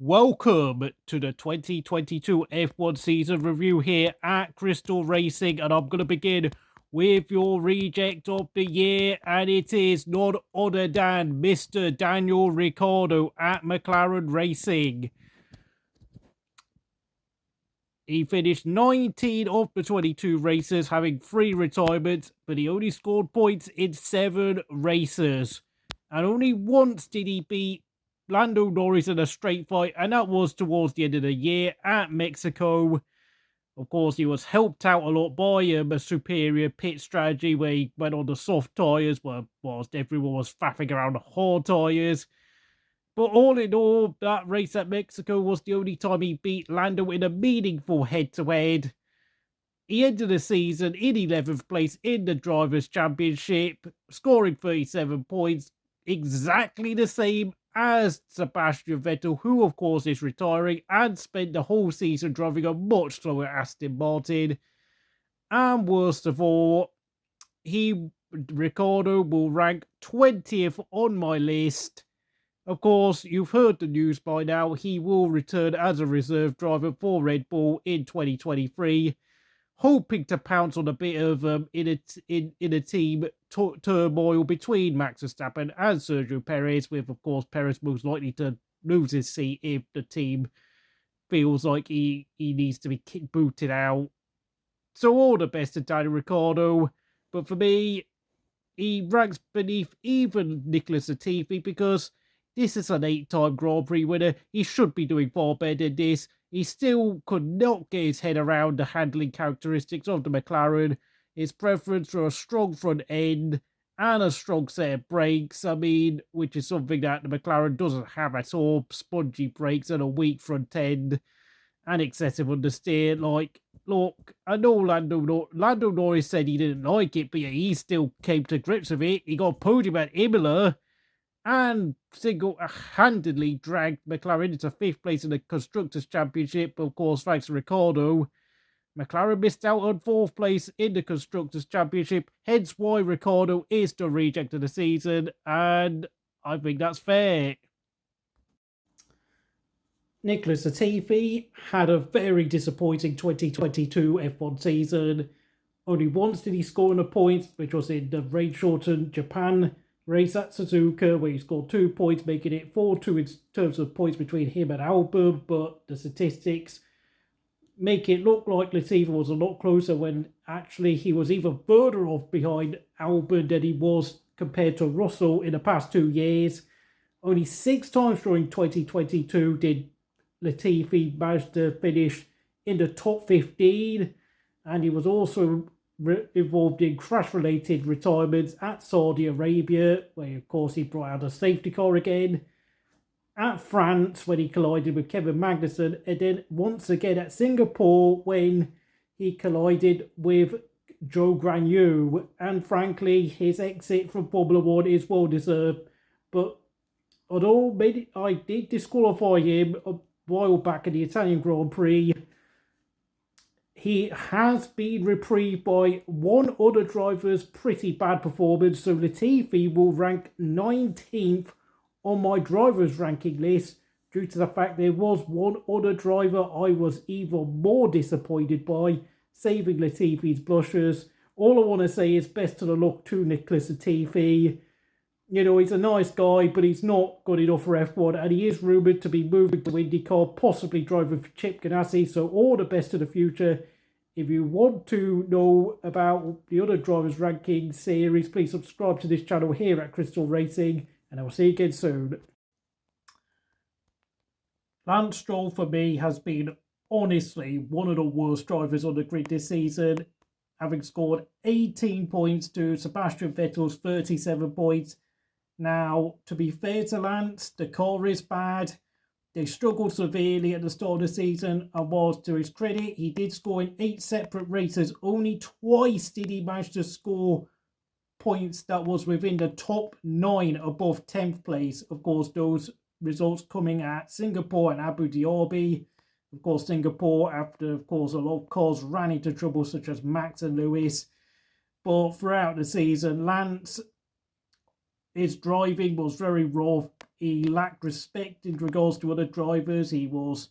Welcome to the 2022 F1 season review here at Crystal Racing, and I'm going to begin with your reject of the year, and it is none other than Mr. Daniel Ricciardo at McLaren Racing. He finished 19 of the 22 races, having 3 retirements, but he only scored points in 7 races. And only once did he beat Lando Norris in a straight fight, and that was towards the end of the year at Mexico. Of course, he was helped out a lot by a superior pit strategy where he went on the soft tyres, whilst everyone was faffing around the hard tyres. But all in all, that race at Mexico was the only time he beat Lando in a meaningful head-to-head. He ended the season in 11th place in the Drivers' Championship, scoring 37 points, exactly the same as Sebastian Vettel, who of course is retiring and spent the whole season driving a much slower Aston Martin. And worst of all, Ricciardo will rank 20th on my list. Of course, you've heard the news by now. He will return as a reserve driver for Red Bull in 2023, hoping to pounce on a bit of in a team turmoil between Max Verstappen and Sergio Perez, with of course Perez most likely to lose his seat if the team feels like he needs to be booted out. So all the best to Daniel Ricciardo, but for me, he ranks beneath even Nicolas Latifi because this is an 8-time Grand Prix winner. He should be doing far better than this. He still could not get his head around the handling characteristics of the McLaren. His preference for a strong front end and a strong set of brakes, which is something that the McLaren doesn't have at all. Spongy brakes and a weak front end and excessive understeer. Look, I know Lando Norris said he didn't like it, but yeah, he still came to grips with it. He got a podium at Imola and single-handedly dragged McLaren into 5th place in the Constructors' Championship. But of course, thanks to Ricciardo, McLaren missed out on 4th place in the Constructors' Championship, hence why Ricciardo is the reject of the season, and I think that's fair. Nicolas Latifi had a very disappointing 2022 F1 season. Only once did he score in a point, which was in the rain-shortened Japan race at Suzuka, where he scored 2 points, making it 4-2 in terms of points between him and Albon, but the statistics make it look like Latifi was a lot closer when actually he was even further off behind Albon than he was compared to Russell in the past 2 years. Only 6 times during 2022 did Latifi manage to finish in the top 15, and he was also involved in crash-related retirements at Saudi Arabia, where of course he brought out a safety car again, at France when he collided with Kevin Magnussen, and then once again at Singapore when he collided with Zhou Guanyu. And frankly, his exit from Formula 1 is well deserved, but although I did disqualify him a while back in the Italian Grand Prix, he has been reprieved by one other driver's pretty bad performance, so Latifi will rank 19th on my driver's ranking list due to the fact there was one other driver I was even more disappointed by, saving Latifi's blushes. All I want to say is best of the luck to Nicolas Latifi. You know, he's a nice guy, but he's not good enough for F1, and he is rumoured to be moving to IndyCar, possibly driving for Chip Ganassi, so all the best to the future. If you want to know about the other drivers' ranking series, please subscribe to this channel here at Crystal Racing, and I will see you again soon. Lance Stroll, for me, has been honestly one of the worst drivers on the grid this season, having scored 18 points to Sebastian Vettel's 37 points. Now, to be fair to Lance, the car is bad. They struggled severely at the start of the season, and whilst to his credit, he did score in 8 separate races. Only twice did he manage to score points that was within the top 9 above 10th place. Of course, those results coming at Singapore and Abu Dhabi. Of course, Singapore, after, of course, a lot of cars ran into trouble, such as Max and Lewis. But throughout the season, Lance, his driving was very rough. he lacked respect in regards to other drivers. He was,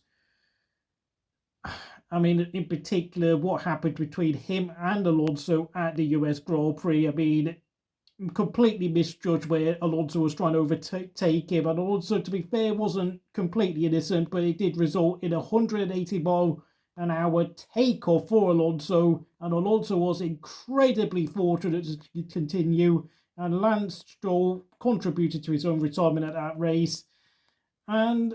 I mean, in particular, what happened between him and Alonso at the US Grand Prix. I mean, completely misjudged where Alonso was trying to overtake him. And Alonso, to be fair, wasn't completely innocent, but it did result in a 180-mile-an-hour takeoff for Alonso. And Alonso was incredibly fortunate to continue. And Lance Stroll contributed to his own retirement at that race. And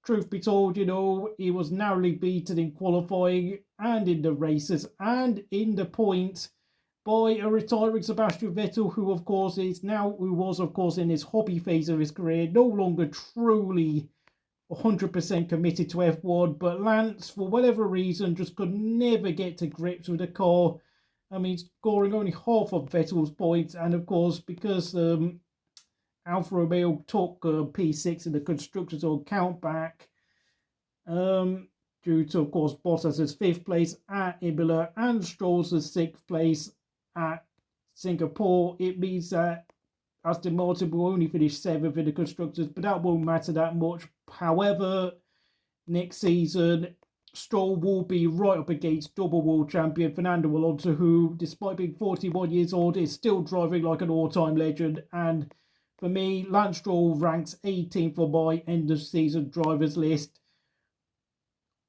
truth be told, he was narrowly beaten in qualifying and in the races and in the points by a retiring Sebastian Vettel, who was of course in his hobby phase of his career, no longer truly 100% committed to F1, but Lance, for whatever reason, just could never get to grips with the car. I mean, scoring only half of Vettel's points, and of course, because Alfa Romeo took P6 in the Constructors' Own countback, due to, of course, Bottas' 5th place at Imola and Stroll's 6th place at Singapore, it means that Aston Martin will only finish 7th in the Constructors, but that won't matter that much. However, next season, Stroll will be right up against double world champion Fernando Alonso, who, despite being 41 years old, is still driving like an all-time legend. And for me, Lance Stroll ranks 18th for my end-of-season drivers list.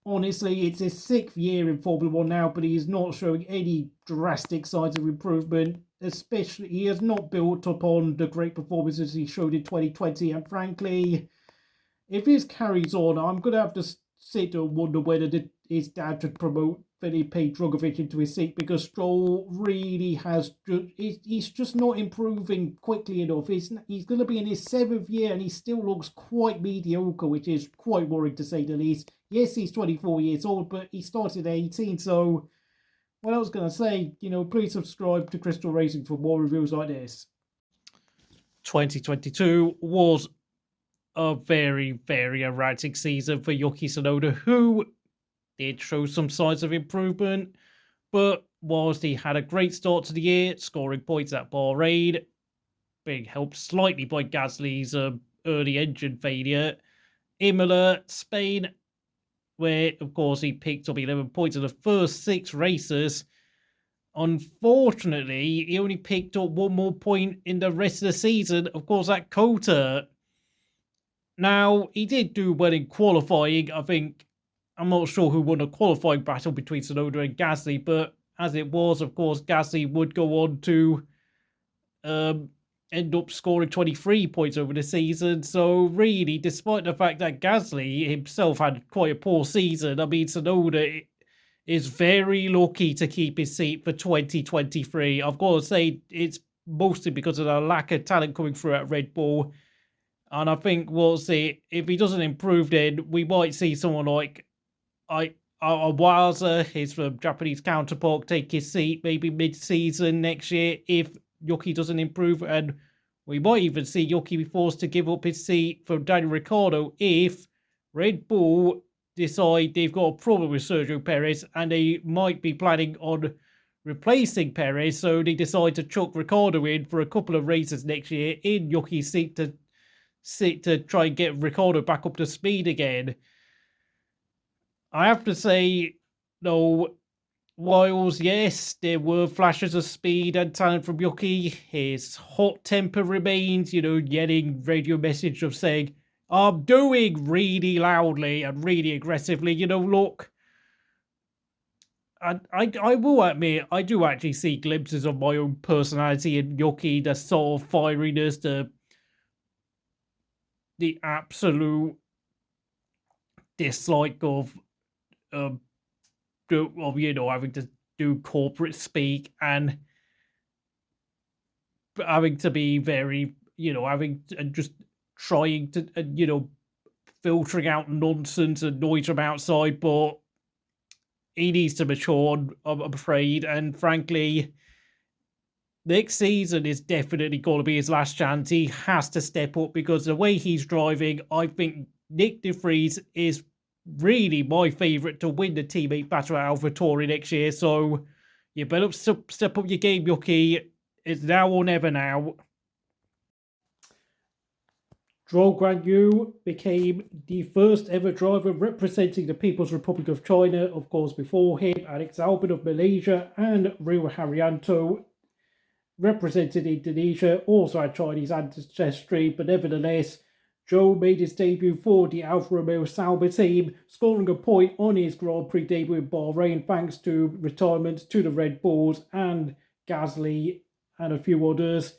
Honestly, it's his 6th year in Formula 1 now, but he is not showing any drastic signs of improvement. Especially, he has not built upon the great performances he showed in 2020. And frankly, if this carries on, I'm going to have to sit and wonder whether his dad should promote Felipe Drugovich into his seat, because Stroll really he's just not improving quickly enough. He's going to be in his 7th year and he still looks quite mediocre, which is quite worrying to say the least. Yes, he's 24 years old, but he started at 18, so what I was going to say, please subscribe to Crystal Racing for more reviews like this. 2022 was a very, very erratic season for Yuki Tsunoda, who did show some signs of improvement, but whilst he had a great start to the year, scoring points at Bahrain, being helped slightly by Gasly's early engine failure, Imola, Spain, where, of course, he picked up 11 points in the first 6 races. Unfortunately, he only picked up 1 more point in the rest of the season, of course, at Kota. Now, he did do well in qualifying. I'm not sure who won a qualifying battle between Tsunoda and Gasly, but as it was, of course, Gasly would go on to end up scoring 23 points over the season. So really, despite the fact that Gasly himself had quite a poor season, Tsunoda is very lucky to keep his seat for 2023. I've got to say, it's mostly because of the lack of talent coming through at Red Bull. And I think we'll see, if he doesn't improve, then we might see someone like Waza, his Japanese counterpart, take his seat maybe mid-season next year if Yuki doesn't improve. And we might even see Yuki be forced to give up his seat for Daniel Ricciardo if Red Bull decide they've got a problem with Sergio Perez and they might be planning on replacing Perez. So they decide to chuck Ricciardo in for a couple of races next year in Yuki's seat to try and get Ricciardo back up to speed again. I have to say, though, whilst, yes, there were flashes of speed and talent from Yuki, his hot temper remains, yelling radio message of saying, I'm doing really loudly and really aggressively, look. I will admit, I do actually see glimpses of my own personality in Yuki, the sort of fieriness, the absolute dislike of having to do corporate speak and having to be very, just trying to, filtering out nonsense and noise from outside, but he needs to mature, I'm afraid, and frankly, next season is definitely going to be his last chance. He has to step up because the way he's driving, I think Nick de Vries is really my favourite to win the teammate battle at AlphaTauri next year. So you better step up your game, Yuki. It's now or never now. Zhou Guanyu became the first ever driver representing the People's Republic of China. Of course, before him, Alex Albon of Malaysia and Rio Haryanto represented Indonesia, also had Chinese ancestry, but nevertheless, Zhou made his debut for the Alfa Romeo Sauber team, scoring a point on his Grand Prix debut in Bahrain thanks to retirements to the Red Bulls and Gasly and a few others.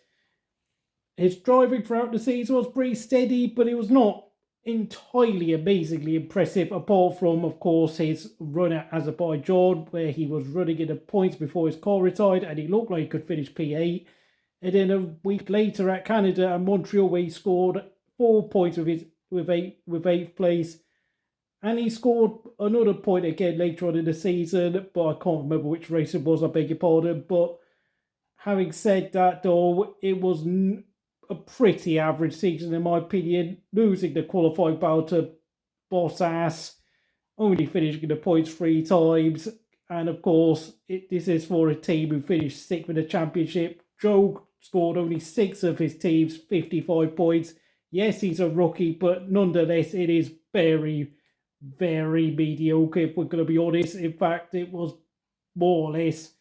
His driving throughout the season was pretty steady, but it was not entirely amazingly impressive, apart from, of course, his run at Azerbaijan, where he was running in the points before his car retired, and he looked like he could finish P8. And then a week later at Canada and Montreal, where he scored 4 points with eighth place, and he scored another point again later on in the season, but I can't remember which race it was, I beg your pardon. But having said that, though, it was a pretty average season in my opinion, losing the qualifying battle to Bottas, only finishing the points 3 times, and of course, this is for a team who finished 6th in the championship. Zhou scored only 6 of his team's 55 points. Yes, he's a rookie, but nonetheless, it is very, very mediocre, if we're going to be honest. In fact, it was more or less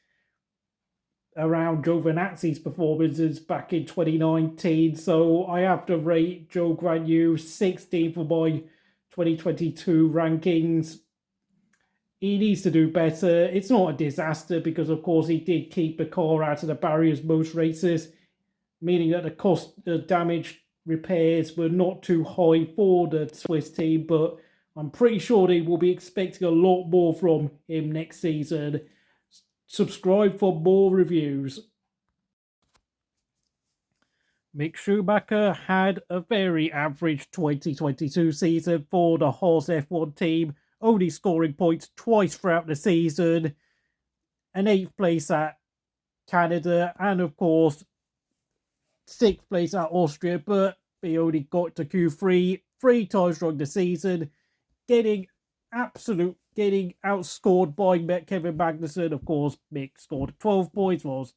around Giovinazzi's performances back in 2019. So I have to rate Zhou Guanyu 16th for my 2022 rankings. He needs to do better. It's not a disaster because, of course, he did keep the car out of the barriers most races, meaning that the cost of damage repairs were not too high for the Swiss team, but I'm pretty sure they will be expecting a lot more from him next season. Subscribe for more reviews. Mick Schumacher had a very average 2022 season for the Haas F1 team, only scoring points twice throughout the season, an 8th place at Canada, and of course 6th place at Austria, but he only got to Q3 3 times during the season, getting outscored by Kevin Magnussen. Of course, Mick scored 12 points, whilst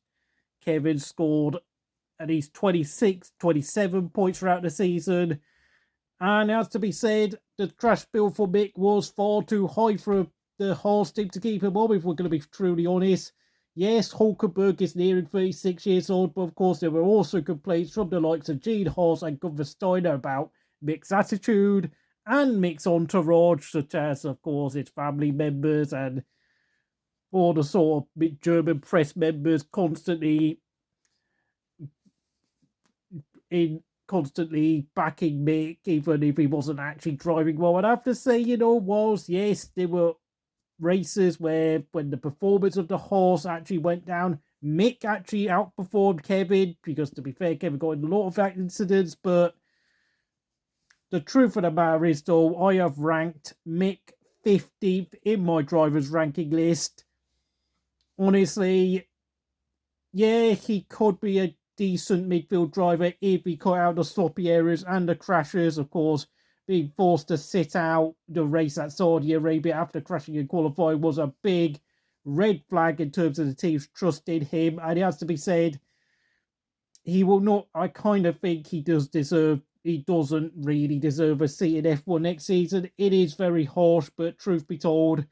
Kevin scored at least 26, 27 points throughout the season. And as to be said, the crash bill for Mick was far too high for the Haas team to keep him on, if we're going to be truly honest. Yes, Hulkenberg is nearing 36 years old, but of course there were also complaints from the likes of Gene Haas and Gunther Steiner about Mick's attitude and Mick's entourage, such as, of course, his family members and all the sort of German press members constantly backing Mick, even if he wasn't actually driving well. And I have to say, whilst, yes, there were races where when the performance of the horse actually went down, Mick actually outperformed Kevin, because to be fair, Kevin got in a lot of accidents, but the truth of the matter is, though, I have ranked Mick 15th in my driver's ranking list. Honestly, yeah, he could be a decent midfield driver if he cut out the sloppy areas and the crashes. Of course, being forced to sit out the race at Saudi Arabia after crashing in qualifying was a big red flag in terms of the team's trust in him. And it has to be said, he will not, I kind of think he doesn't really deserve a seat in F1 next season. It is very harsh, but truth be told,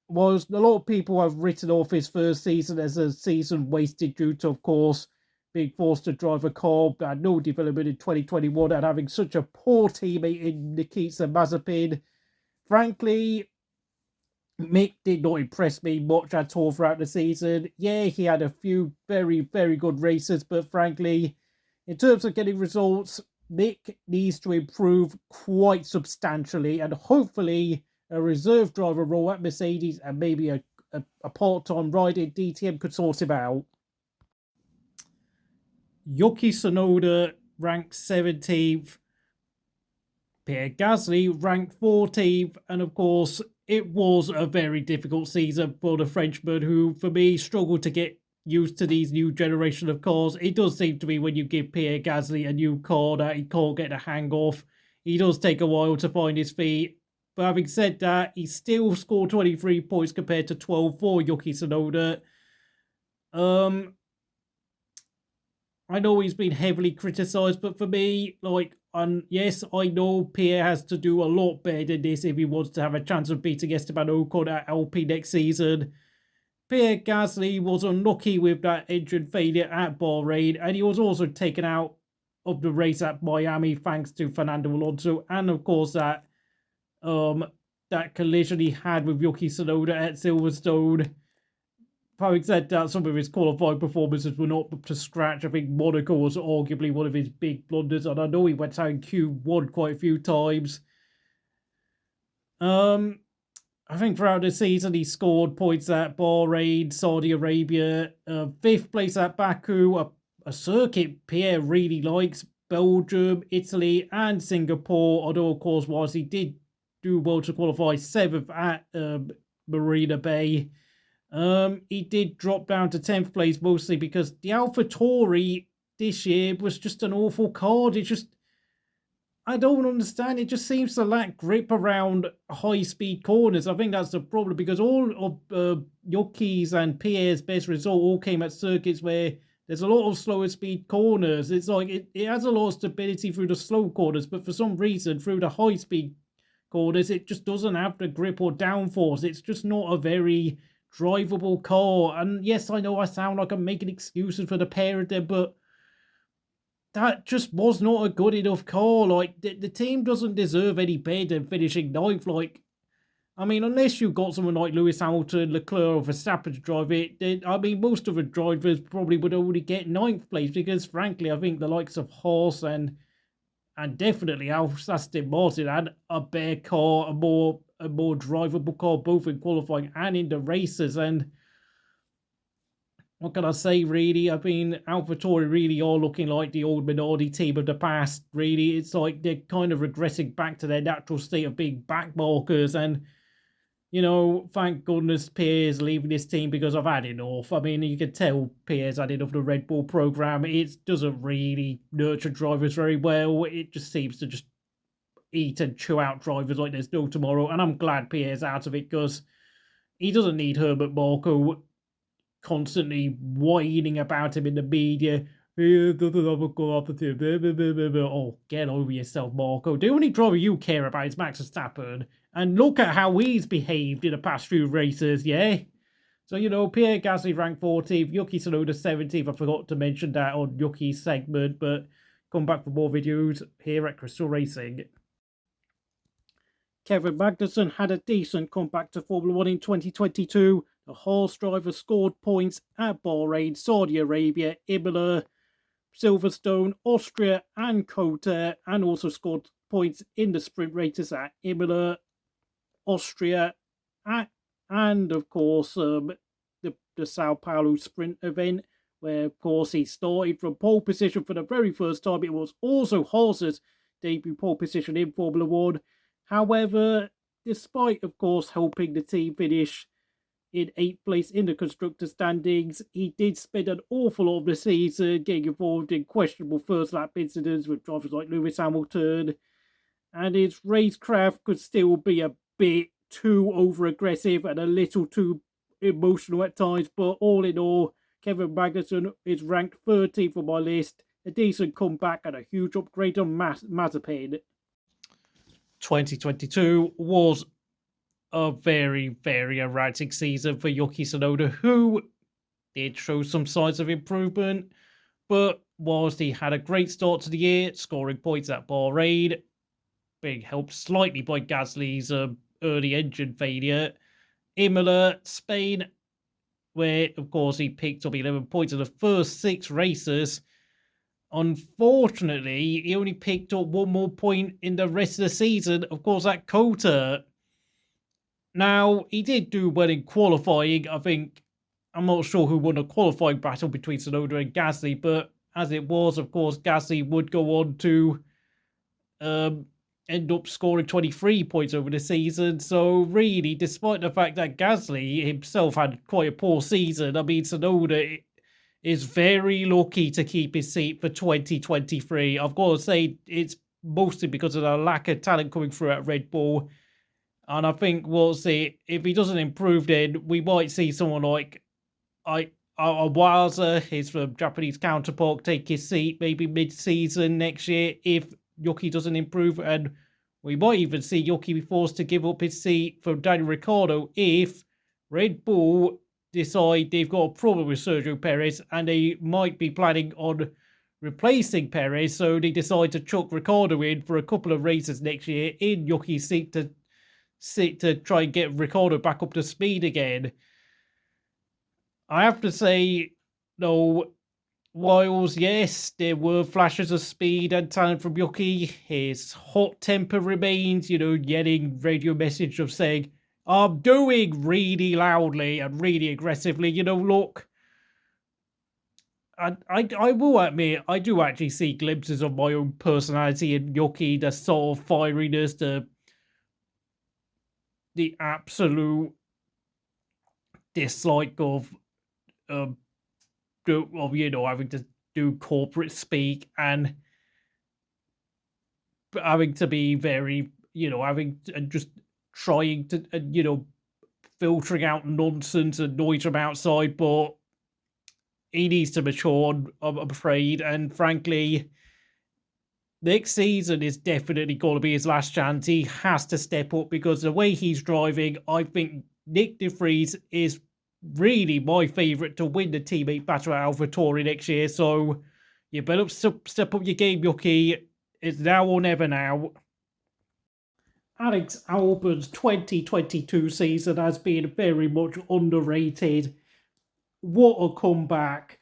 was a lot of people have written off his first season as a season wasted due to, of course, being forced to drive a car and no development in 2021 and having such a poor teammate in Nikita Mazepin. Frankly, Mick did not impress me much at all throughout the season. Yeah, he had a few very, very good races, but frankly, in terms of getting results, Mick needs to improve quite substantially, and hopefully a reserve driver role at Mercedes and maybe a part-time ride in DTM could sort him out. Yuki Tsunoda ranked 17th. Pierre Gasly ranked 14th. And of course, it was a very difficult season for the Frenchman, who, for me, struggled to get used to these new generation of cars. It does seem to me when you give Pierre Gasly a new car that he can't get the hang of. He does take a while to find his feet. But having said that, he still scored 23 points compared to 12 for Yuki Tsunoda. I know he's been heavily criticised, but for me, And yes, I know Pierre has to do a lot better than this if he wants to have a chance of beating Esteban Ocon at LP next season. Pierre Gasly was unlucky with that engine failure at Bahrain, and he was also taken out of the race at Miami thanks to Fernando Alonso, and of course that collision he had with Yuki Tsunoda at Silverstone. Having said that, some of his qualifying performances were not up to scratch. I think Monaco was arguably one of his big blunders, and I know he went out in Q1 quite a few times. I think throughout the season he scored points at Bahrain, Saudi Arabia, 5th place at Baku, a circuit Pierre really likes, Belgium, Italy, and Singapore. Although, of course, whilst he did do well to qualify 7th at Marina Bay, he did drop down to 10th place mostly because the AlphaTauri this year was just an awful card. I don't understand. It just seems to lack grip around high-speed corners. I think that's the problem because all of Yuki's and Pierre's best result all came at circuits where there's a lot of slower speed corners. It's like it has a lot of stability through the slow corners, but for some reason, through the high-speed corners, it just doesn't have the grip or downforce. It's just not a very drivable car. And yes, I know I sound like I'm making excuses for the pair of them, but that just was not a good enough car. Like, the team doesn't deserve any better than finishing 9th. Like, I mean, unless you've got someone like Lewis Hamilton, Leclerc, or Verstappen to drive it, then, I mean, most of the drivers probably would only get 9th place because, frankly, I think the likes of Haas and definitely Aston Martin had a better car, a more drivable car, both in qualifying and in the races. And what can I say, really? I mean, AlphaTauri really are looking like the old Minardi team of the past, really. It's like they're kind of regressing back to their natural state of being backmarkers. And, you know, thank goodness Pierre's leaving this team because I've had enough. I mean, you can tell Pierre's had enough of the Red Bull program. It doesn't really nurture drivers very well. It just seems to just eat and chew out drivers like there's no tomorrow. And I'm glad Pierre's out of it because he doesn't need Herbert Marco constantly whining about him in the media. Oh, get over yourself, Marco. The only driver you care about is Max Verstappen. And look at how he's behaved in the past few races, yeah? So, you know, Pierre Gasly ranked 14th, Yuki Tsunoda 17th. I forgot to mention that on Yuki's segment, but come back for more videos here at Crystal Racing. Kevin Magnussen had a decent comeback to Formula 1 in 2022. The Haas driver scored points at Bahrain, Saudi Arabia, Imola, Silverstone, Austria and Kota, and also scored points in the sprint races at Imola, Austria, and of course the Sao Paulo sprint event, where of course he started from pole position for the very first time. It was also Haas's debut pole position in Formula 1. However, despite of course helping the team finish in 8th place in the constructor standings, he did spend an awful lot of the season getting involved in questionable first lap incidents with drivers like Lewis Hamilton, and his racecraft could still be a bit too over-aggressive and a little too emotional at times. But all in all, Kevin Magnussen is ranked 13th on my list, a decent comeback and a huge upgrade on Mazepin. 2022 was a very, very erratic season for Yuki Tsunoda, who did show some signs of improvement, but whilst he had a great start to the year, scoring points at Bahrain, being helped slightly by Gasly's early engine failure, Imola, Spain, where, of course, he picked up 11 points in the first 6 races. Unfortunately, he only picked up 1 more point in the rest of the season, of course, at Kota. Now, he did do well in qualifying. I think, I'm not sure who won a qualifying battle between Tsunoda and Gasly, but as it was, of course, Gasly would go on to end up scoring 23 points over the season. So really, despite the fact that Gasly himself had quite a poor season, I mean, Tsunoda is very lucky to keep his seat for 2023. I've got to say, it's mostly because of the lack of talent coming through at Red Bull. And I think we'll see, if he doesn't improve, then we might see someone like Waza, his Japanese counterpart, take his seat maybe mid-season next year if Yuki doesn't improve, and we might even see Yuki be forced to give up his seat for Daniel Ricciardo if Red Bull decide they've got a problem with Sergio Perez and they might be planning on replacing Perez, so they decide to chuck Ricciardo in for a couple of races next year in Yuki's seat to try and get Ricciardo back up to speed again. I have to say, though, whilst yes, there were flashes of speed and talent from Yuki, his hot temper remains, yelling radio message of saying, I'm doing really loudly and really aggressively, look. I will admit, I do actually see glimpses of my own personality in Yuki, the sort of fieriness, the absolute dislike of having to do corporate speak and having to be very, having and just trying to, filtering out nonsense and noise from outside, but he needs to mature, I'm afraid, and frankly, next season is definitely going to be his last chance. He has to step up because the way he's driving, I think Nick de Vries is really my favourite to win the teammate battle at AlphaTauri next year. So you better step up your game, Yuki. It's now or never now. Alex Albon's 2022 season has been very much underrated. What a comeback.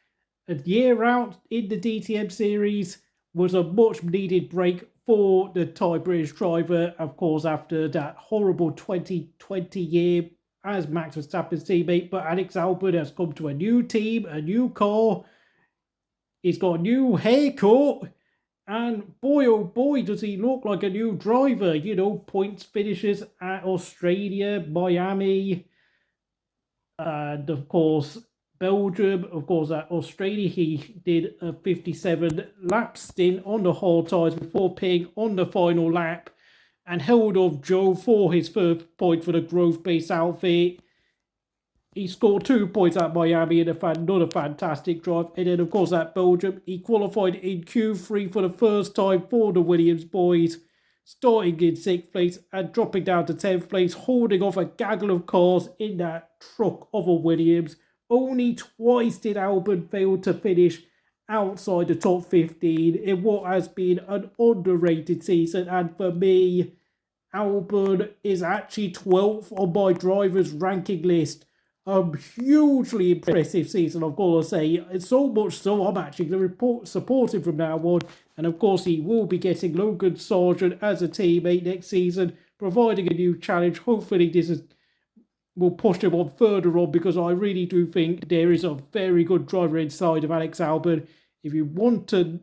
A year out in the DTM series was a much needed break for the Thai British driver, of course, after that horrible 2020 year as Max Verstappen's teammate. But Alex Albon has come to a new team, a new car. He's got a new haircut. And boy, oh boy, does he look like a new driver. Points finishes at Australia, Miami, and of course, Belgium. Of course, at Australia, he did a 57 lap stint on the hard tyres before peeing on the final lap and held off Zhou for his first point for the growth-based outfit. He scored 2 points at Miami in another fantastic drive. And then, of course, at Belgium, he qualified in Q3 for the first time for the Williams boys, starting in 6th place and dropping down to 10th place, holding off a gaggle of cars in that truck of a Williams. Only twice did Albon fail to finish outside the top 15 in what has been an underrated season. And for me, Albon is actually 12th on my driver's ranking list. A hugely impressive season, I've got to say. It's so much so I'm actually going to support him from now on. And of course, he will be getting Logan Sargent as a teammate next season, providing a new challenge. Hopefully, will push him on further on, because I really do think there is a very good driver inside of Alex Albon. If you want to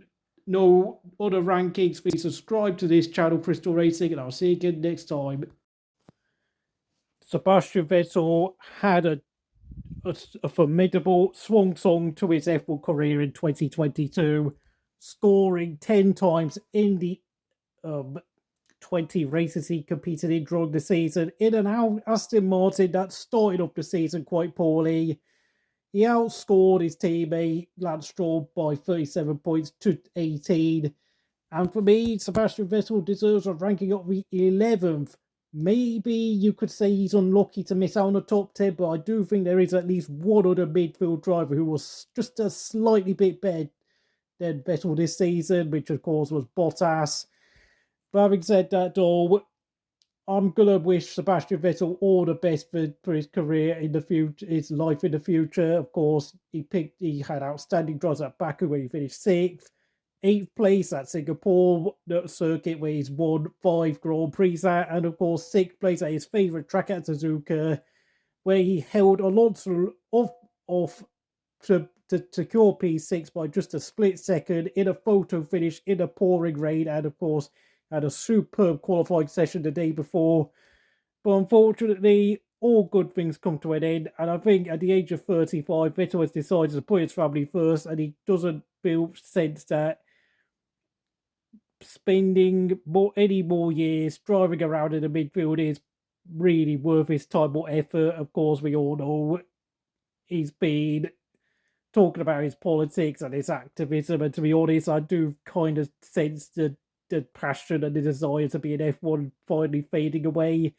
know other rankings, please subscribe to this channel, Crystal Racing, and I'll see you again next time. Sebastian Vettel had a formidable swan song to his F1 career in 2022, scoring 10 times in the 20 races he competed in during the season in an Aston Martin that started off the season quite poorly. He outscored his teammate Lance Stroll by 37 points to 18. And for me, Sebastian Vettel deserves a ranking of the 11th. Maybe you could say he's unlucky to miss out on the top 10, but I do think there is at least one other midfield driver who was just a slightly bit better than Vettel this season, which of course was Bottas. But having said that, though, I'm going to wish Sebastian Vettel all the best for his career in the future, his life in the future. Of course, he had outstanding drives at Baku where he finished 6th. 8th place at Singapore circuit where he's won 5 Grand Prix at, and of course 6th place at his favourite track at Suzuka, where he held Alonso off to secure P6 by just a split second in a photo finish in a pouring rain, and of course had a superb qualifying session the day before. But unfortunately, all good things come to an end, and I think at the age of 35, Vettel has decided to put his family first, and he doesn't feel sense that spending any more years driving around in the midfield is really worth his time or effort. Of course, we all know he's been talking about his politics and his activism, and to be honest, I do kind of sense the the passion and the desire to be an F1 finally fading away.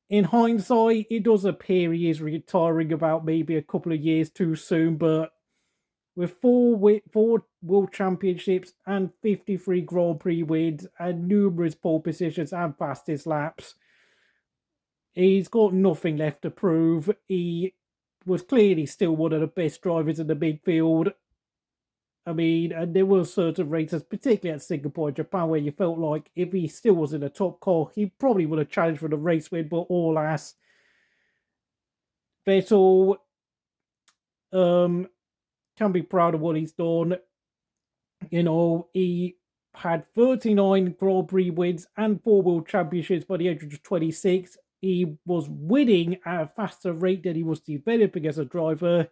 In hindsight, it does appear he is retiring about maybe a couple of years too soon, but with four World Championships and 53 Grand Prix wins and numerous pole positions and fastest laps, he's got nothing left to prove. He was clearly still one of the best drivers in the midfield. I mean, and there were certain races, particularly at Singapore and Japan, where you felt like if he still was in the top car, he probably would have challenged for the race win, but alas, Vettel can be proud of what he's done. You know, he had 39 Grand Prix wins and 4 World Championships by the age of 26. He was winning at a faster rate than he was developing as a driver.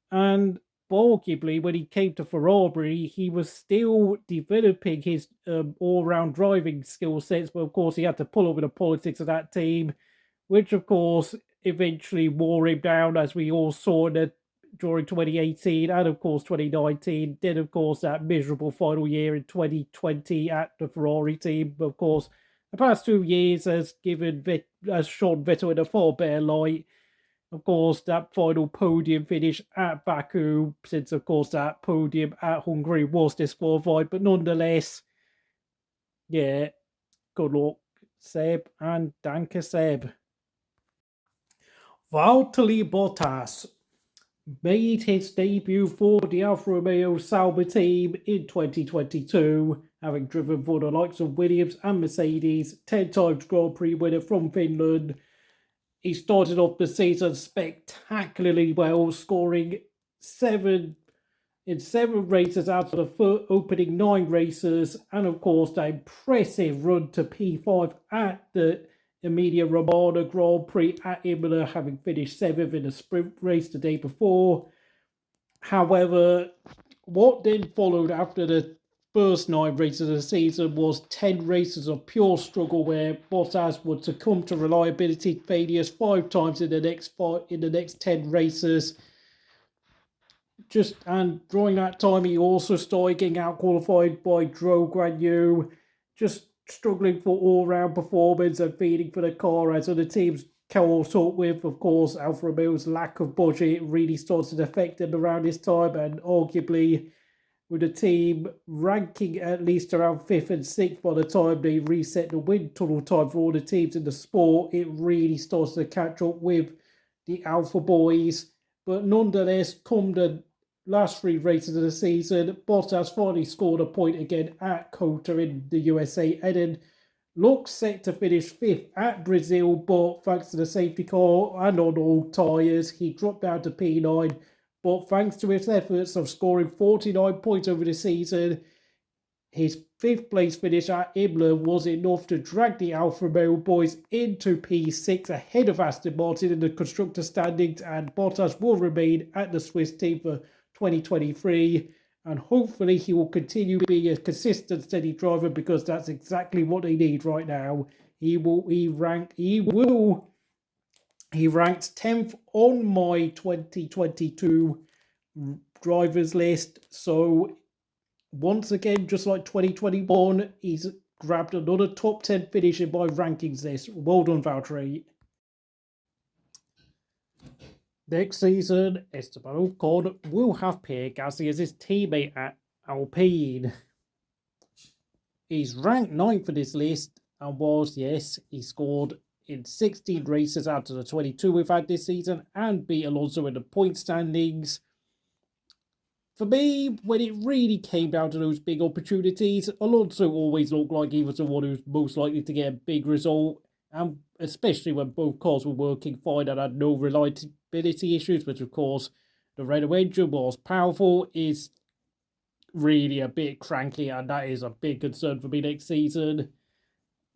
And arguably, when he came to Ferrari, he was still developing his all-round driving skill sets. But of course, he had to pull up with the politics of that team, which of course eventually wore him down, as we all saw during 2018 and of course 2019. Then of course that miserable final year in 2020 at the Ferrari team. But of course, the past 2 years has shown Vettel in a far better light. Of course, that final podium finish at Baku, since of course that podium at Hungary was disqualified, but nonetheless, yeah, good luck, Seb, and danke, Seb. Valtteri Bottas made his debut for the Alfa Romeo Sauber team in 2022, having driven for the likes of Williams and Mercedes, 10 times Grand Prix winner from Finland. He started off the season spectacularly well, scoring 7 races out of the opening 9 races, and of course the impressive run to P5 at the Emilia Romagna Grand Prix at Imola, having finished 7th in the sprint race the day before. However, what then followed after the first 9 races of the season was 10 races of pure struggle, where Bottas would succumb to reliability failures 5 times in the next 10 races. And during that time, he also started getting out qualified by Zhou Guanyu, just struggling for all-round performance and feeding for the car as other teams caught up with. Of course, Alfa Romeo's lack of budget really started to affect them around this time, and arguably, with the team ranking at least around 5th and 6th by the time they reset the wind tunnel time for all the teams in the sport, it really starts to catch up with the Alpha boys. But nonetheless, come the last 3 races of the season, Bottas finally scored a point again at Kota in the USA, and then looks set to finish 5th at Brazil, but thanks to the safety car and on all tyres, he dropped down to P9. But thanks to his efforts of scoring 49 points over the season, his 5th place finish at Imola was enough to drag the Alfa Romeo boys into P6 ahead of Aston Martin in the constructor standings, and Bottas will remain at the Swiss team for 2023, and hopefully he will continue being a consistent, steady driver, because that's exactly what they need right now. He ranked 10th on my 2022 drivers list. So once again, just like 2021, he's grabbed another top 10 finish in my rankings list. Well done, Valtteri. Next season, Esteban Ocon will have Pierre Gasly as his teammate at Alpine. He's ranked 9th for this list, and he scored in 16 races out of the 22 we've had this season, and beat Alonso in the point standings. For me, when it really came down to those big opportunities, Alonso always looked like he was the one who was most likely to get a big result, and especially when both cars were working fine and had no reliability issues, which of course the Renault engine, was powerful, is really a bit cranky, and that is a big concern for me next season.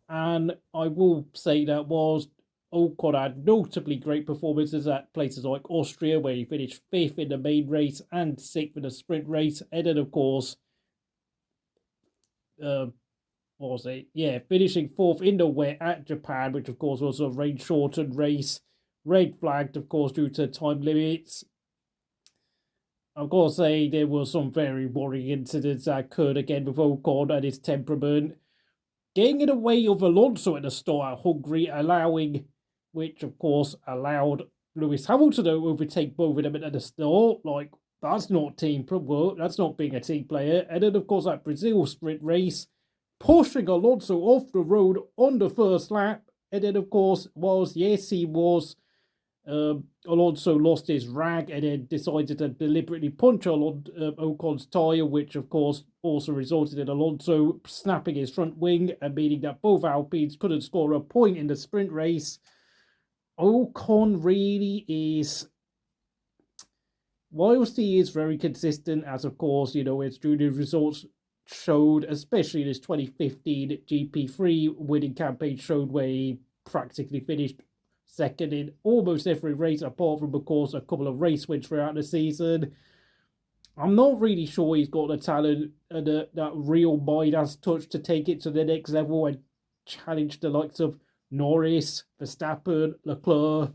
And I will say that whilst Ocon had notably great performances at places like Austria, where he finished 5th in the main race and 6th in the sprint race, and then of course, finishing 4th in the wet at Japan, which of course was a rain-shortened race, red flagged of course due to time limits. I've got to say, there were some very worrying incidents that occurred again with Ocon and his temperament. Getting in the way of Alonso at the start at Hungary, which of course allowed Lewis Hamilton to overtake both of them at the start. Like, that's not team work, that's not being a team player. And then, of course, that Brazil sprint race, pushing Alonso off the road on the first lap. And then, of course, he was Alonso lost his rag and then decided to deliberately punch Ocon's tyre, which of course also resulted in Alonso snapping his front wing and meaning that both Alpines couldn't score a point in the sprint race. Ocon really is, whilst he is very consistent, as of course, his junior results showed, especially in his 2015 GP3 winning campaign showed, where he practically finished second in almost every race, apart from, of course, a couple of race wins throughout the season. I'm not really sure he's got the talent and that real Midas touch to take it to the next level and challenge the likes of Norris, Verstappen, Leclerc.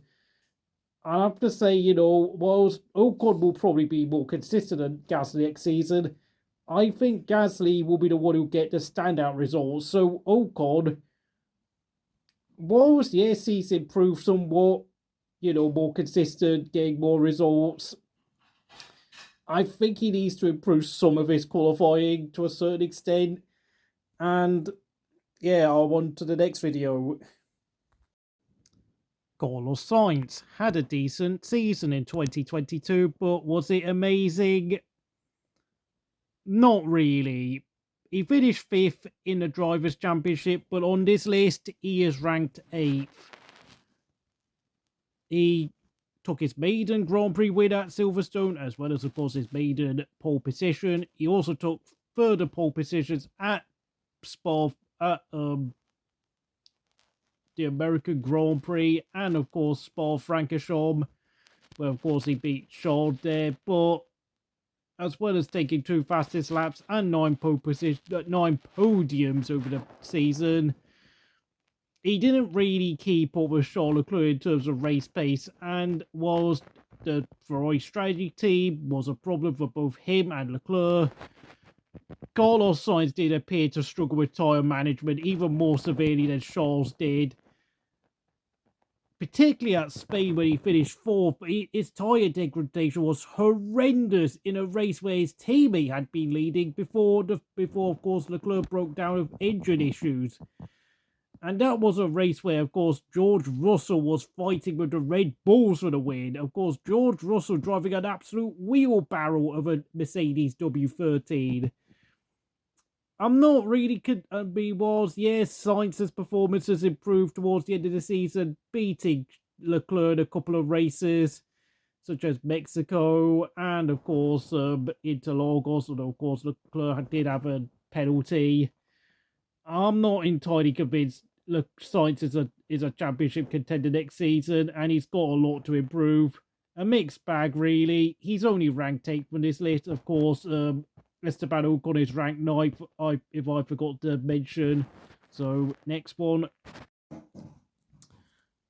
I have to say, whilst Ocon will probably be more consistent than Gasly next season, I think Gasly will be the one who'll get the standout results. So Ocon, whilst yes, he's improved somewhat, more consistent, getting more results, I think he needs to improve some of his qualifying to a certain extent. And yeah, I'll on to the next video. Carlos Sainz had a decent season in 2022, but was it amazing? Not really. He finished 5th in the Drivers' Championship, but on this list, he is ranked 8th. He took his maiden Grand Prix win at Silverstone, as well as, of course, his maiden pole position. He also took further pole positions at Spa, at the American Grand Prix, and, of course, Spa-Francorchamps, where, of course, he beat Charles there, but as well as taking 2 fastest laps and 9 podiums over the season, he didn't really keep up with Charles Leclerc in terms of race pace, and whilst the Ferrari strategy team was a problem for both him and Leclerc, Carlos Sainz did appear to struggle with tyre management even more severely than Charles did, particularly at Spain when he finished 4th. But his tyre degradation was horrendous in a race where his teammate had been leading before of course, Leclerc broke down with engine issues. And that was a race where, of course, George Russell was fighting with the Red Bulls for the win. Of course, George Russell driving an absolute wheelbarrow of a Mercedes W13. I'm not really yes, Sainz's performance has improved towards the end of the season, beating Leclerc in a couple of races, such as Mexico and, of course, Interlagos, although, of course, Leclerc did have a penalty. I'm not entirely convinced Sainz is a championship contender next season, and he's got a lot to improve. A mixed bag, really. He's only ranked 8th on this list, of course. Esteban Ocon is ranked 9th, if I forgot to mention. So, next one.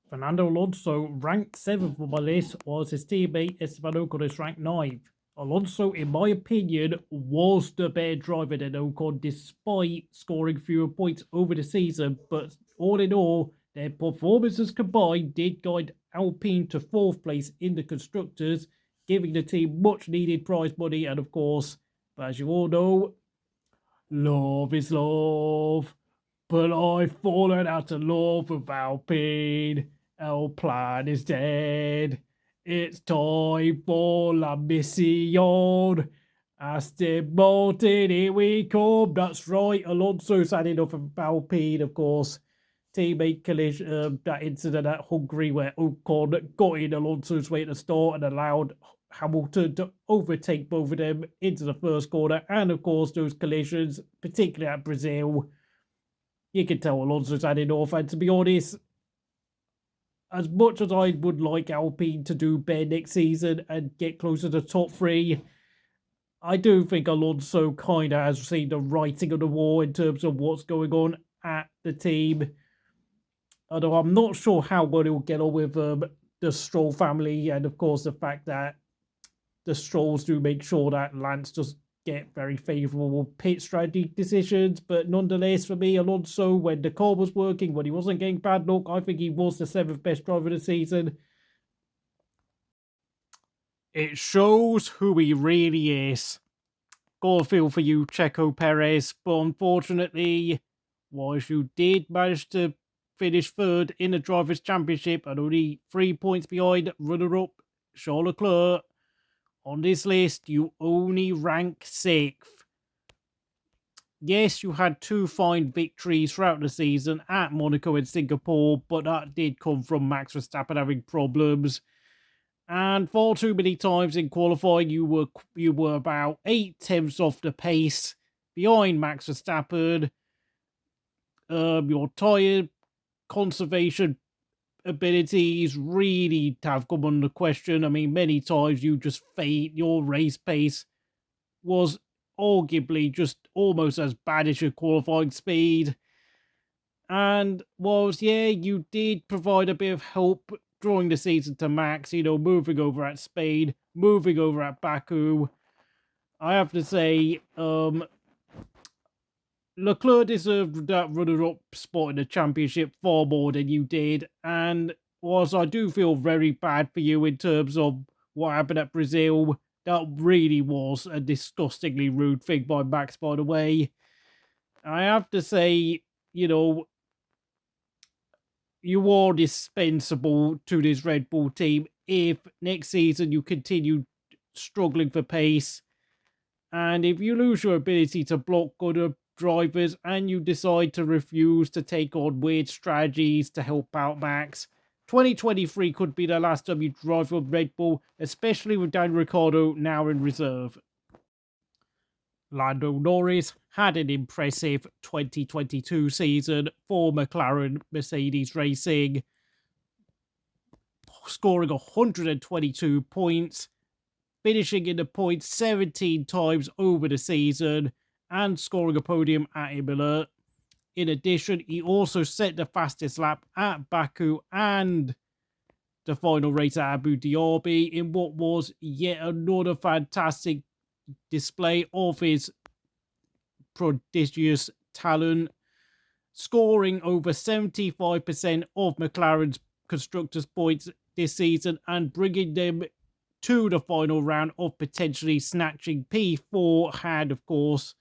Fernando Alonso, ranked 7th on my list, whilst his teammate Esteban Ocon is ranked 9th. Alonso, in my opinion, was the better driver than Ocon, despite scoring fewer points over the season. But all in all, their performances combined did guide Alpine to 4th place in the Constructors, giving the team much needed prize money. And of course, as you all know, love is love. But I've fallen out of love with Alpine. Our plan is dead. It's time for La Mission. Aston Martin, here we come. That's right. Alonso's had enough of Alpine, of course. Teammate collision, that incident at Hungary where Ocon got in Alonso's way at the start and allowed Hamilton to overtake both of them into the first corner. And, of course, those collisions, particularly at Brazil. You can tell Alonso's had enough. And to be honest, as much as I would like Alpine to do better next season and get closer to top 3, I do think Alonso kind of has seen the writing on the wall in terms of what's going on at the team. Although I'm not sure how well he'll get on with the Stroll family, and of course the fact that the Strolls do make sure that Lance does get very favourable pit strategy decisions. But nonetheless, for me, Alonso, when the car was working, when he wasn't getting bad luck, I think he was the 7th best driver of the season. It shows who he really is. Got a feel for you, Checo Perez, but unfortunately, whilst you did manage to finish 3rd in the Drivers' Championship and only 3 points behind runner-up Charles Leclerc, on this list, you only rank 6th. Yes, you had 2 fine victories throughout the season at Monaco and Singapore, but that did come from Max Verstappen having problems. And far too many times in qualifying, you were about 8/10 off the pace behind Max Verstappen. Your tyre conservation abilities really have come under question. I mean, many times you just faint. Your race pace was arguably just almost as bad as your qualifying speed. And whilst, yeah, you did provide a bit of help drawing the season to Max, moving over at Spain, moving over at Baku, I have to say, Leclerc deserved that runner-up spot in the championship far more than you did. And whilst I do feel very bad for you in terms of what happened at Brazil, that really was a disgustingly rude thing by Max, by the way. I have to say, you are dispensable to this Red Bull team if next season you continue struggling for pace. And if you lose your ability to block good drivers and you decide to refuse to take on weird strategies to help out Max, 2023 could be the last time you drive for Red Bull, especially with Daniel Ricciardo now in reserve. Lando Norris had an impressive 2022 season for McLaren Mercedes Racing, scoring 122 points, finishing in the points 17 times over the season, and scoring a podium at Imola. In addition, he also set the fastest lap at Baku and the final race at Abu Dhabi in what was yet another fantastic display of his prodigious talent, scoring over 75% of McLaren's constructors' points this season and bringing them to the final round of potentially snatching P4 had, of course,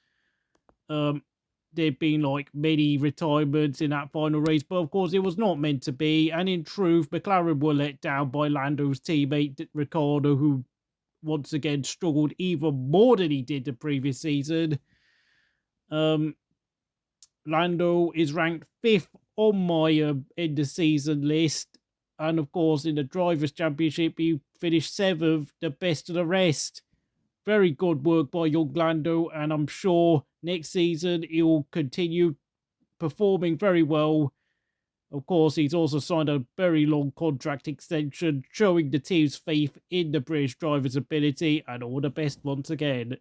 there'd been many retirements in that final race, but of course it was not meant to be. And in truth, McLaren were let down by Lando's teammate Ricciardo, who once again struggled even more than he did the previous season. Lando is ranked 5th on my end of season list, and of course in the Drivers' Championship he finished 7th, the best of the rest. Very good work by young Lando, and I'm sure next season he'll continue performing very well. Of course, he's also signed a very long contract extension, showing the team's faith in the British driver's ability, and all the best once again.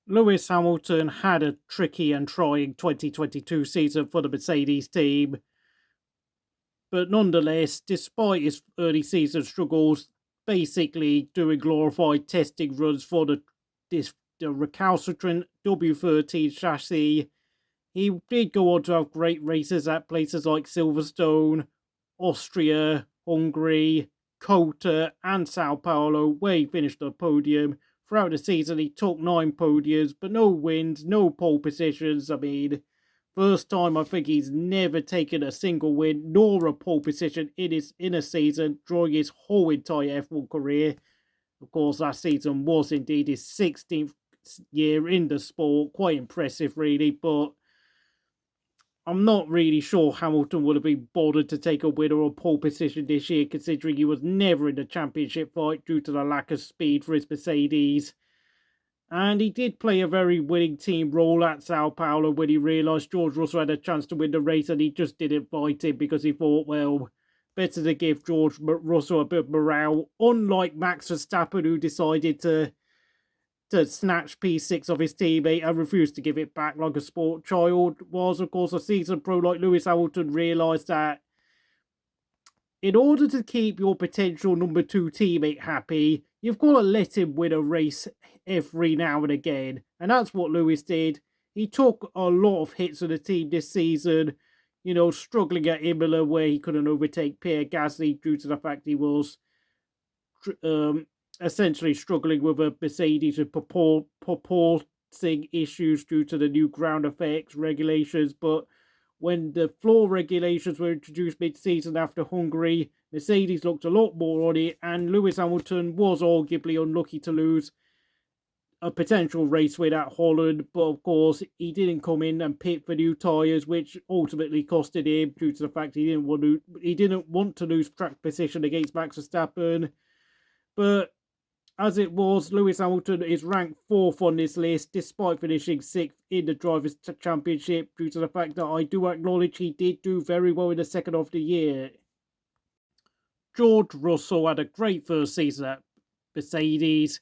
Lewis Hamilton had a tricky and trying 2022 season for the Mercedes team. But nonetheless, despite his early season struggles, basically doing glorified testing runs for the recalcitrant W13 chassis, he did go on to have great races at places like Silverstone, Austria, Hungary, Kota, and Sao Paulo, where he finished on the podium. Throughout the season, he took 9 podiums, but no wins, no pole positions. I mean, first time I think he's never taken a single win, nor a pole position in a season during his whole entire F1 career. Of course, that season was indeed his 16th year in the sport. Quite impressive, really, but I'm not really sure Hamilton would have been bothered to take a win or a pole position this year, considering he was never in the championship fight due to the lack of speed for his Mercedes. And he did play a very winning team role at Sao Paulo when he realised George Russell had a chance to win the race, and he just didn't fight him because he thought, well, better to give George Russell a bit of morale, unlike Max Verstappen, who decided to snatch P6 of his teammate and refused to give it back like a sport child. Was, of course, a seasoned pro like Lewis Hamilton realised that in order to keep your potential number 2 teammate happy, you've got to let him win a race every now and again. And that's what Lewis did. He took a lot of hits on the team this season, struggling at Imola where he couldn't overtake Pierre Gasly due to the fact he was essentially struggling with a Mercedes with proporting issues due to the new ground effects regulations. But when the floor regulations were introduced mid-season after Hungary, Mercedes looked a lot more on it, and Lewis Hamilton was arguably unlucky to lose a potential race win at Holland, but of course he didn't come in and pit for new tyres, which ultimately costed him due to the fact he didn't want to lose track position against Max Verstappen. But as it was, Lewis Hamilton is ranked 4th on this list, despite finishing 6th in the Drivers' Championship, due to the fact that I do acknowledge he did do very well in the second half of the year. George Russell had a great first season at Mercedes,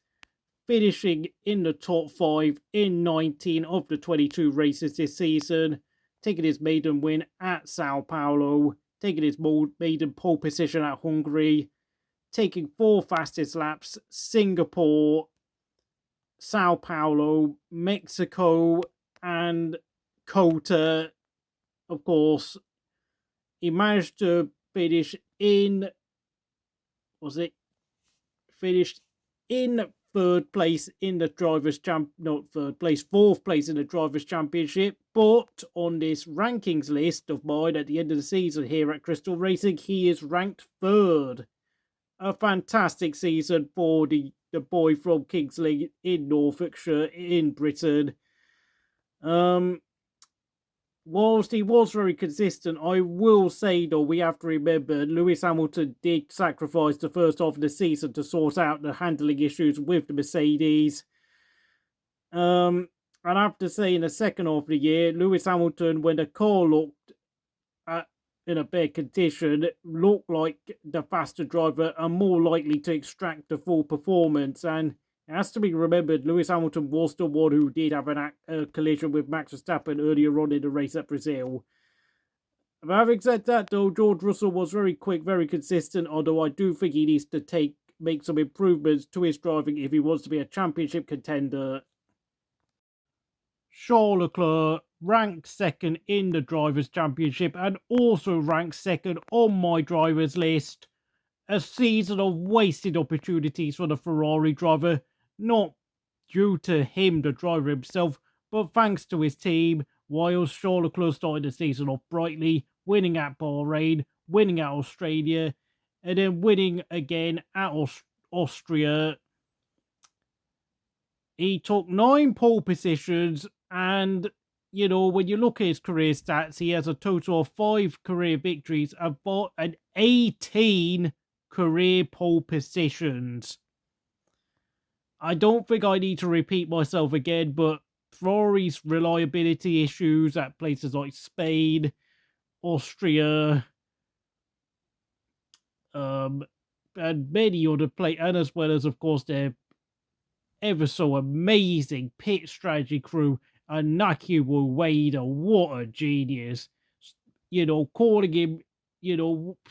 finishing in the top 5 in 19 of the 22 races this season, taking his maiden win at Sao Paulo, taking his maiden pole position at Hungary, taking 4 fastest laps: Singapore, Sao Paulo, Mexico, and Kota. Of course, he managed to finish in, finished in 3rd place in the Drivers' not 3rd place, 4th place in the Drivers' Championship. But on this rankings list of mine at the end of the season here at Crystal Racing, he is ranked 3rd. A fantastic season for the boy from Kingsley in Norfolkshire in Britain. Whilst he was very consistent, I will say, though, we have to remember Lewis Hamilton did sacrifice the first half of the season to sort out the handling issues with the Mercedes. And I have to say, in the second half of the year, Lewis Hamilton, when the car looked in a bad condition, looked like the faster driver and more likely to extract the full performance. And it has to be remembered, Lewis Hamilton was the one who did have a collision with Max Verstappen earlier on in the race at Brazil. But having said that, though, George Russell was very quick, very consistent, although I do think he needs to make some improvements to his driving if he wants to be a championship contender. Charles Leclerc ranked 2nd in the Drivers' Championship and also ranked 2nd on my drivers list. A season of wasted opportunities for the Ferrari driver, not due to him, the driver himself, but thanks to his team, whilst Charles Leclerc started the season off brightly, winning at Bahrain, winning at Australia, and then winning again at Austria. He took 9 pole positions, and, when you look at his career stats, he has a total of 5 career victories and 18 career pole positions. I don't think I need to repeat myself again, but Ferrari's reliability issues at places like Spain, Austria, and many other places, and as well as, of course, their ever so amazing pit strategy crew, and Nakiwo Wada, what a genius. Calling him,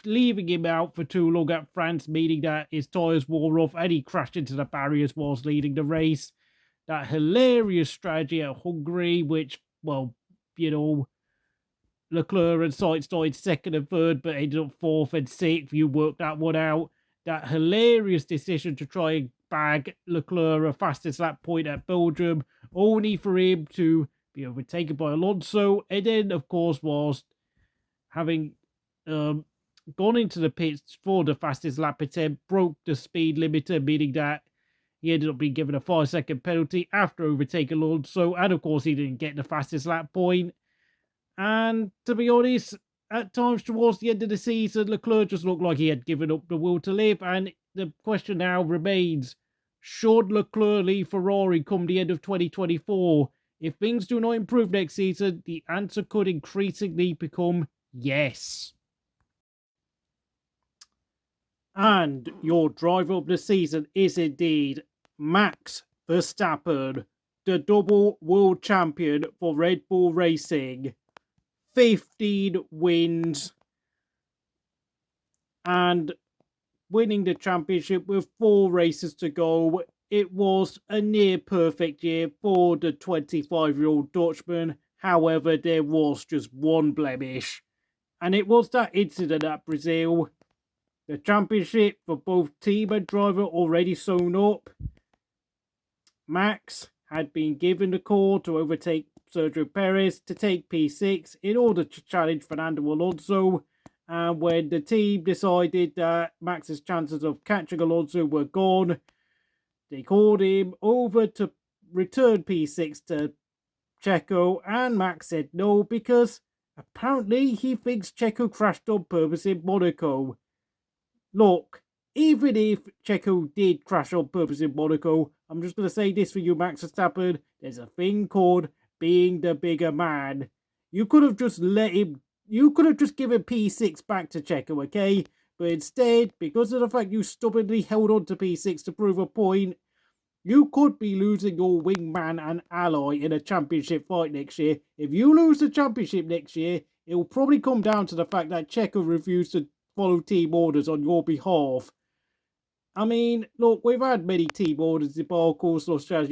leaving him out for too long at France, meaning that his tyres wore off and he crashed into the barriers whilst leading the race. That hilarious strategy at Hungary, which, Leclerc and Sainz started 2nd and 3rd, but ended up 4th and 6th. You worked that one out. That hilarious decision to try and bag Leclerc a fastest lap point at Belgium, only for him to be overtaken by Alonso. And then, of course, whilst having gone into the pits for the fastest lap attempt, broke the speed limiter, meaning that he ended up being given a 5-second penalty after overtaking Alonso. And, of course, he didn't get the fastest lap point. And, to be honest, at times towards the end of the season, Leclerc just looked like he had given up the will to live. And the question now remains, should Leclerc leave Ferrari come the end of 2024? If things do not improve next season, the answer could increasingly become yes. And your driver of the season is indeed Max Verstappen, the double world champion for Red Bull Racing. 15 wins and winning the championship with 4 races to go. It was a near perfect year for the 25-year-old Dutchman. However, there was just one blemish, and it was that incident at Brazil. The championship for both team and driver already sewn up. Max had been given the call to overtake Sergio Perez to take P6 in order to challenge Fernando Alonso. And when the team decided that Max's chances of catching Alonso were gone, they called him over to return P6 to Checo, and Max said no because apparently he thinks Checo crashed on purpose in Monaco. Look, even if Checo did crash on purpose in Monaco, I'm just going to say this for you, Max Verstappen. There's a thing called being the bigger man. You could have just given P6 back to Checo, okay? But instead, because of the fact you stubbornly held on to P6 to prove a point, you could be losing your wingman and ally in a championship fight next year. If you lose the championship next year, it will probably come down to the fact that Checo refused to follow team orders on your behalf. I mean, look, we've had many team orders debacles, such as,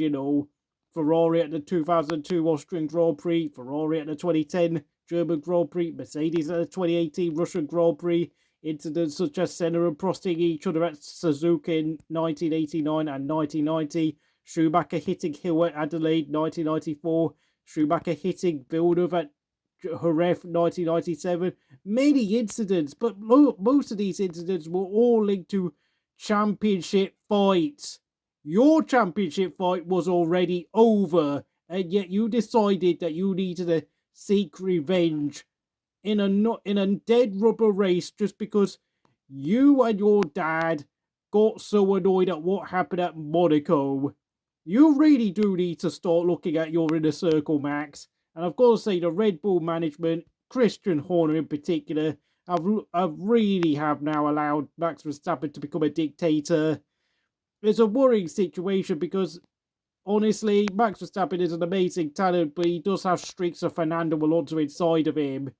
Ferrari at the 2002 Austrian Grand Prix, Ferrari at the 2010 German Grand Prix, Mercedes at the 2018 Russian Grand Prix, incidents such as Senna and Prost hitting each other at Suzuka in 1989 and 1990, Schumacher hitting Hill at Adelaide 1994, Schumacher hitting Villeneuve at Jerez 1997, many incidents, but most of these incidents were all linked to championship fights. Your championship fight was already over, and yet you decided that you needed to seek revenge in a dead rubber race just because you and your dad got so annoyed at what happened at Monaco. You really do need to start looking at your inner circle, Max. And I've got to say, the Red Bull management, Christian Horner in particular, have really now allowed Max Verstappen to become a dictator. It's a worrying situation because, honestly, Max Verstappen is an amazing talent, but he does have streaks of Fernando Alonso inside of him.